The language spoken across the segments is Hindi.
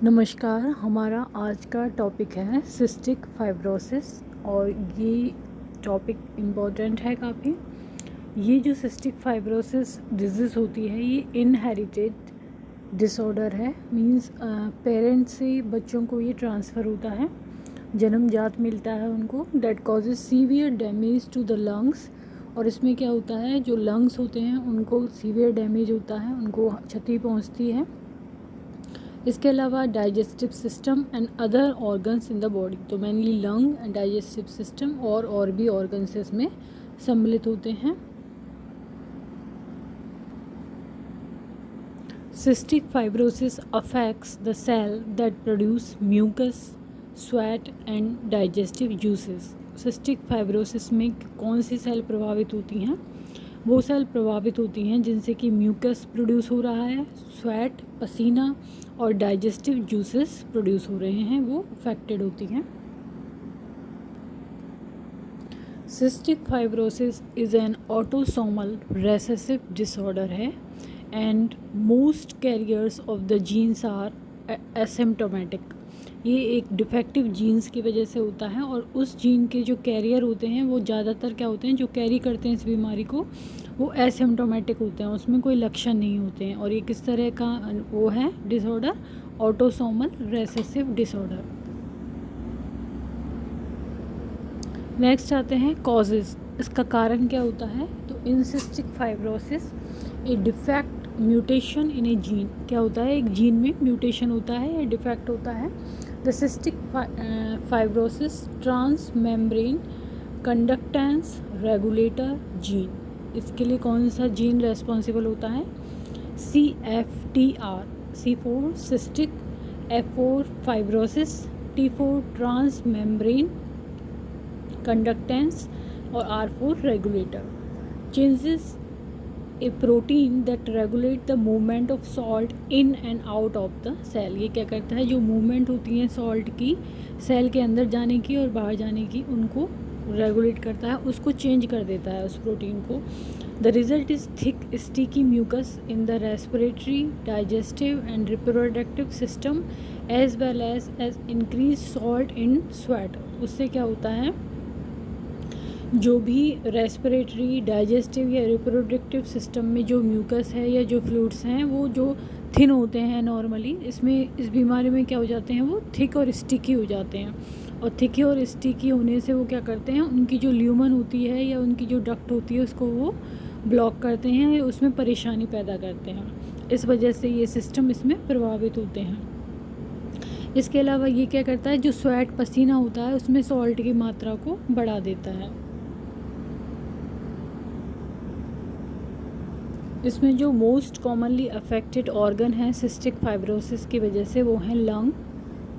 नमस्कार। हमारा आज का टॉपिक है सिस्टिक फाइब्रोसिस और ये टॉपिक इम्पोर्टेंट है काफ़ी। ये जो सिस्टिक फाइब्रोसिस डिजीज़ होती है ये इनहेरिटेड डिसऑर्डर है। मींस पेरेंट्स से बच्चों को ये ट्रांसफ़र होता है, जन्मजात मिलता है उनको। That causes severe damage to the lungs. और इसमें क्या होता है, जो लंग्स होते हैं उनको सीवियर डैमेज होता है, उनको क्षति पहुँचती है। इसके अलावा digestive system and other organs in the body, तो mainly lung and digestive system और भी ऑर्गन्स इसमें सम्मिलित होते हैं। Cystic fibrosis affects the cell that produce mucus, sweat and digestive juices. Cystic fibrosis में कौन सी सेल प्रभावित होती हैं? वो सेल प्रभावित होती हैं जिनसे कि म्यूकस प्रोड्यूस हो रहा है, स्वेट पसीना और डाइजेस्टिव जूसेस प्रोड्यूस हो रहे हैं, वो अफेक्टेड होती हैं। Cystic fibrosis is an autosomal recessive disorder है and most carriers of the genes are asymptomatic. ये एक डिफेक्टिव जीन्स की वजह से होता है और उस जीन के जो कैरियर होते हैं वो ज़्यादातर क्या होते हैं, जो कैरी करते हैं इस बीमारी को, वो एसिम्प्टोमेटिक होते हैं, उसमें कोई लक्षण नहीं होते हैं। और ये किस तरह का वो है disorder? Autosomal recessive disorder. Next आते हैं कॉजेज़। इसका कारण क्या होता है? तो in cystic fibrosis A defect mutation in A gene. क्या होता है? एक जीन में म्यूटेशन होता है या डिफेक्ट होता है। The cystic fibrosis transmembrane conductance regulator gene. इसके लिए कौन सा जीन रेस्पॉन्सिबल होता है? CFTR। C4 cystic, F4 fibrosis, T4 transmembrane conductance और R4 regulator. Changes a protein that regulate the movement of salt in and out of the cell. ये क्या करता है? जो मूवमेंट होती है सॉल्ट की सेल के अंदर जाने की और बाहर जाने की, उनको रेगुलेट करता है, उसको चेंज कर देता है उस प्रोटीन को। The result is thick sticky mucus in the respiratory, digestive and reproductive system as well as increase salt in sweat. उससे क्या होता है, जो भी रेस्पिरेटरी, डाइजेस्टिव या रिप्रोडक्टिव सिस्टम में जो म्यूकस है या जो फ्लूइड्स हैं वो जो थिन होते हैं नॉर्मली, इसमें इस बीमारी में क्या हो जाते हैं, वो थिक और स्टिकी हो जाते हैं। और थिक और स्टिकी होने से वो क्या करते हैं, उनकी जो ल्यूमन होती है या उनकी जो डक्ट होती है उसको वो ब्लॉक करते हैं या उसमें परेशानी पैदा करते हैं। इस वजह से ये सिस्टम इसमें प्रभावित होते हैं। इसके अलावा ये क्या करता है, जो स्वेट पसीना होता है उसमें सॉल्ट की मात्रा को बढ़ा देता है। इसमें जो मोस्ट कॉमनली अफेक्टेड ऑर्गन है सिस्टिक फाइब्रोसिस की वजह से वो हैं लंग,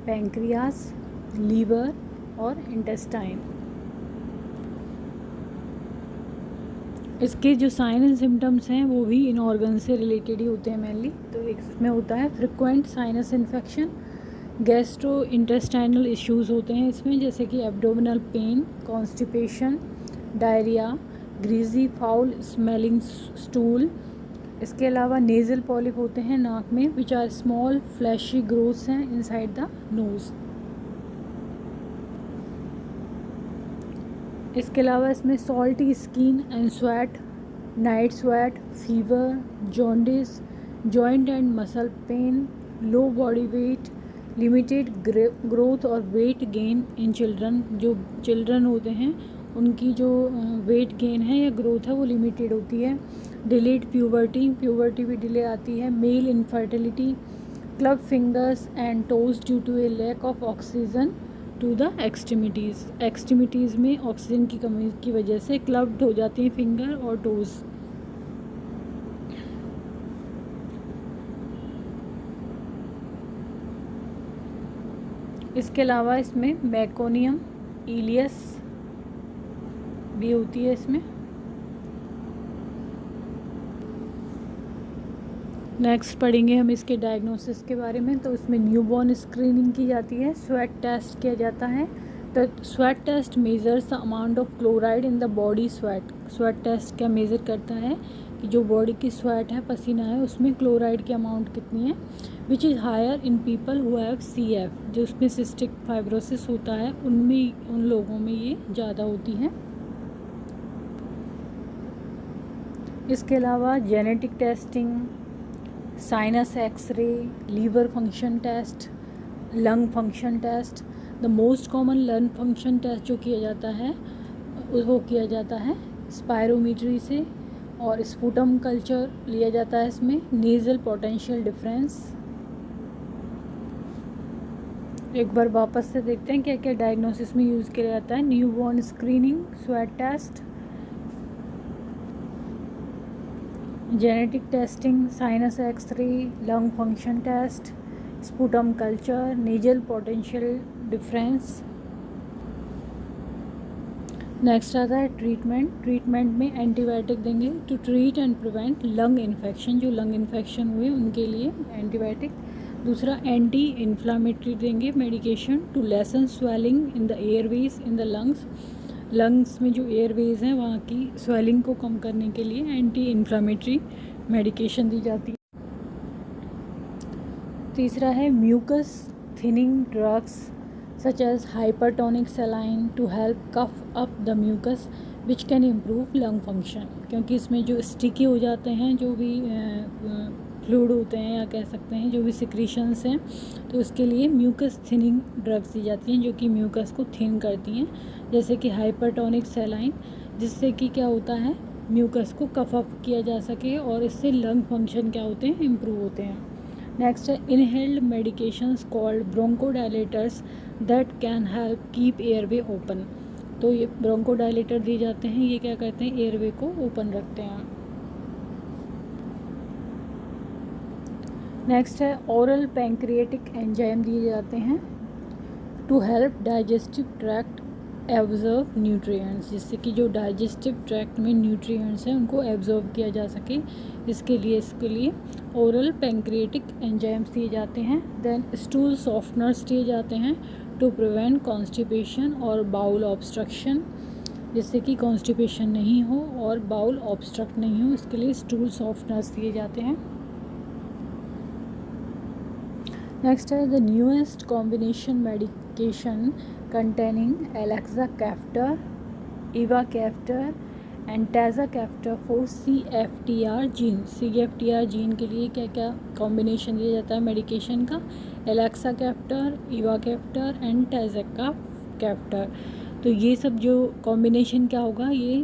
पैंक्रियास, लीवर और इंटेस्टाइन। इसके जो साइन एंड सिम्टम्स हैं वो भी इन ऑर्गन से रिलेटेड ही होते हैं मेनली। तो एक इसमें होता है frequent sinus infection, gastrointestinal issues होते हैं इसमें, जैसे कि abdominal pain, constipation, diarrhoea, greasy foul smelling stool. इसके अलावा नेज़ल पॉलिप होते हैं नाक में, which are small fleshy growths हैं इनसाइड द नोज़। इसके अलावा इसमें salty skin and sweat, night sweat, fever, jaundice, joint and muscle pain, low body weight, limited growth और वेट गेन इन चिल्ड्रन। जो चिल्ड्रन होते हैं उनकी जो वेट गेन है या ग्रोथ है वो लिमिटेड होती है। डिलेड प्यूबर्टी, प्यूबर्टी भी डिले आती है। Male infertility, club fingers and toes due to a lack of oxygen to the extremities. Extremities में ऑक्सीजन की कमी की वजह से क्लब्ड हो जाती हैं फिंगर और टोज़। इसके अलावा इसमें मैकोनियम इलियस भी होती है इसमें। नेक्स्ट पढ़ेंगे हम इसके डायग्नोसिस के बारे में। तो इसमें न्यूबॉर्न स्क्रीनिंग की जाती है, स्वेट टेस्ट किया जाता है। तो sweat test measures the amount of chloride in the body sweat. Sweat test क्या मेज़र करता है कि जो बॉडी की स्वेट है, पसीना है, उसमें क्लोराइड की अमाउंट कितनी है, which is higher in people who have CF, जो उसमें सिस्टिक फाइब्रोसिस होता है उनमें, उन लोगों में ये ज़्यादा होती है। इसके अलावा genetic testing, sinus X-ray, liver function test, lung function test. The most common lung function test जो किया जाता है वो किया जाता है स्पायरोमीट्री से, और स्पुटम कल्चर लिया जाता है इसमें, नेज़ल पोटेंशियल डिफरेंस। एक बार वापस से देखते हैं क्या क्या डायग्नोसिस में यूज़ किया जाता है। Newborn screening, sweat test, genetic testing, sinus X-ray, lung function test, sputum culture, nasal potential difference. Next आता है ट्रीटमेंट। ट्रीटमेंट में एंटीबायोटिक देंगे to treat and prevent lung infection, जो लंग इन्फेक्शन हुए उनके लिए एंटीबायोटिक। दूसरा एंटी इन्फ्लामेटरी देंगे medication to lessen swelling in the airways in the lungs, lungs में जो एयरवेज हैं वहाँ की स्वेलिंग को कम करने के लिए एंटी इन्फ्लामेटरी मेडिकेशन दी जाती है। तीसरा है mucus thinning drugs such as hypertonic saline to help cough up the mucus which can improve lung function, क्योंकि इसमें जो स्टिकी हो जाते हैं, जो भी फ्लूइड होते हैं या कह सकते हैं जो भी सिक्रीशंस हैं, तो उसके लिए म्यूकस थिनिंग ड्रग्स दी जाती हैं जो कि म्यूकस को थिन करती हैं, जैसे कि हाइपरटोनिक सैलाइन, जिससे कि क्या होता है म्यूकस को कफ अप किया जा सके और इससे लंग फंक्शन क्या होते हैं, इम्प्रूव होते हैं। नेक्स्ट है inhaled medications called bronchodilators that can help keep airway open. तो ये ब्रोंकोडायलेटर दिए जाते हैं, ये क्या करते हैं, एयरवे को ओपन रखते हैं। नेक्स्ट है ओरल पैंक्रियाटिक एंजाइम दिए जाते हैं to help digestive tract absorb nutrients, जिससे कि जो डाइजेस्टिव ट्रैक्ट में न्यूट्रिएंट्स हैं उनको एब्जॉर्ब किया जा सके, इसके लिए ओरल पैंक्रियाटिक एंजाइम्स दिए जाते हैं। देन स्टूल सॉफ्टनर्स दिए जाते हैं टू प्रिवेंट कॉन्स्टिपेशन और बाउल ऑब्स्ट्रक्शन, जिससे कि कॉन्स्टिपेशन नहीं हो और बाउल ऑब्स्ट्रक्ट नहीं हो, इसके लिए स्टूल सॉफ्टनर्स दिए जाते हैं। नेक्स्ट है the newest combination medication containing elexacaftor, ivacaftor and tezacaftor for CFTR gene. CFTR gene के लिए क्या क्या कॉम्बिनेशन दिया जाता है मेडिकेशन का, एलेक्साकैफ्टर, इवाकैफ्टर एंड टेज़ाकैफ्टर। तो ये सब जो कॉम्बिनेशन क्या होगा ये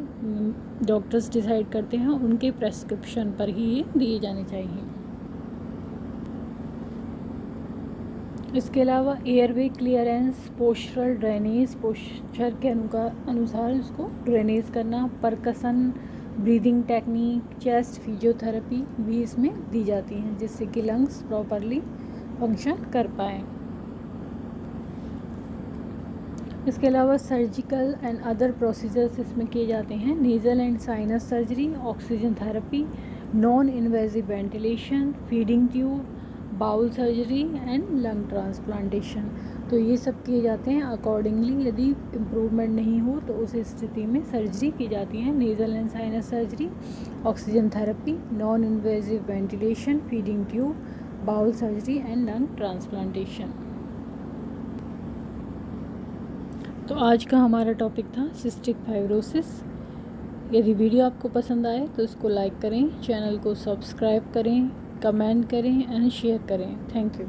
डॉक्टर्स डिसाइड करते हैं, उनके प्रेस्क्रिप्शन पर ही ये दिए जाने चाहिए। इसके अलावा airway clearance, postural drainage, posture के अनुसार उसको ड्रेनेज करना, परकसन, ब्रीदिंग टेक्निक, चेस्ट फिजियोथेरेपी भी इसमें दी जाती हैं, जिससे कि लंग्स प्रॉपरली फंक्शन कर पाएँ। इसके अलावा सर्जिकल एंड अदर प्रोसीजर्स इसमें किए जाते हैं, nasal and sinus surgery, oxygen therapy, non invasive ventilation, feeding tube, bowel surgery and lung transplantation. तो ये सब किए जाते हैं अकॉर्डिंगली, यदि इम्प्रूवमेंट नहीं हो तो उस स्थिति में सर्जरी की जाती है, nasal and sinus surgery, oxygen therapy, non invasive ventilation, feeding tube, bowel surgery and lung transplantation. तो आज का हमारा टॉपिक था सिस्टिक फाइब्रोसिस। यदि वीडियो आपको पसंद आए तो इसको लाइक करें, चैनल को सब्सक्राइब करें, कमेंट करें एंड शेयर करें। Thank you.